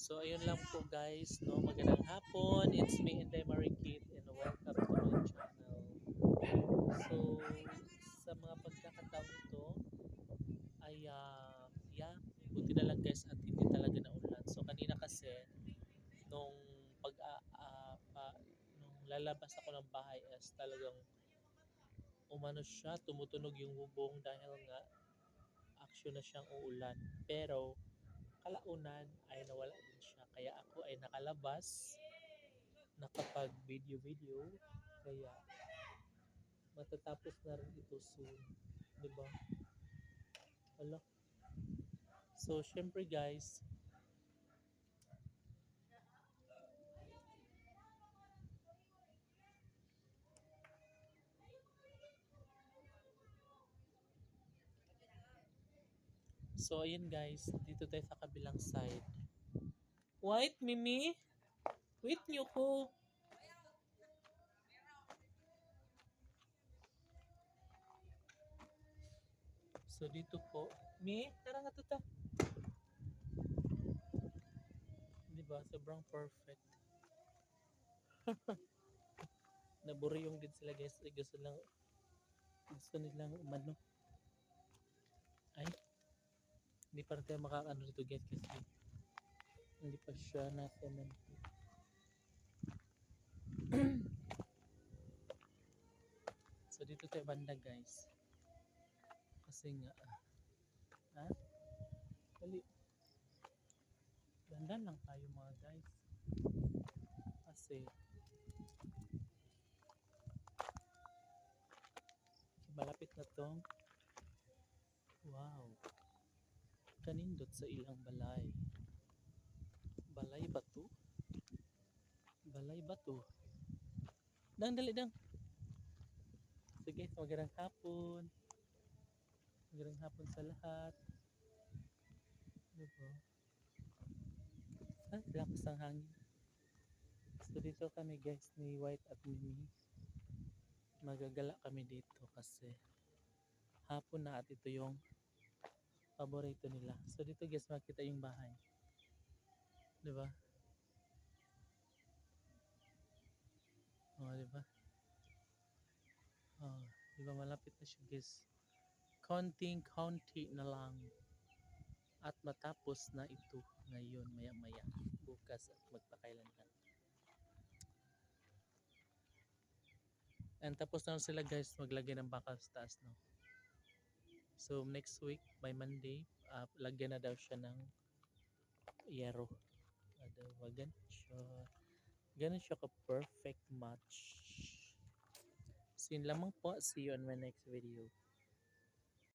So ayun lang po guys, no? Magandang hapon. It's me and Marie Kate and welcome to my channel. So sa mga pagkakataon ito ay yeah, buti na lang guys at hindi talaga naulan. So kanina kasi nung pag nung lalabas ako ng bahay is talagang umano siya, tumutunog yung bubong dahil nga action na siyang uulan. Pero kalaunan ay nawala din siya. Kaya ako ay nakalabas, nakapag-video-video. Kaya matatapos na rin ito soon. Di ba? Wala. So, syempre guys, so ayun guys, dito tayo sa kabilang side. Wait, Mimi? Wait niyo ko. So dito po, Mi, tara nga to ta. Di ba? Sobrang perfect. Naburyong din sila guys. Gusto nilang umano. Ay, hindi pa rin tayo makakaano dito guys kasi hindi pa siya na cement. So dito tayo banda guys. Kasi nga, ha? Dali. Dandan lang tayo mga guys. Kasi, malapit na tong, wow, kanindot sa ilang balay. Balay ba to? Balay ba to? Dang, dali, dang. Sige, magandang hapon. Magandang hapon sa lahat. Diba? Ay, lakas ng hangin. So dito kami guys ni White at Mimi. Magagala kami dito kasi hapon na at ito yung paborito nila. So dito guys makita yung bahay. 'Di ba? Oh, 'di ba? Oh, 'di ba malapit na siya guys. Konting-konti na lang at matapos na ito ngayon maya-maya bukas at magpakailan lang. And tapos na sila guys maglagay ng bakal sa taas, no? So next week by Monday, lagyan na daw siya ng yero. Adawa, ganun siya ka-perfect match. So yun lamang po. See you on my next video.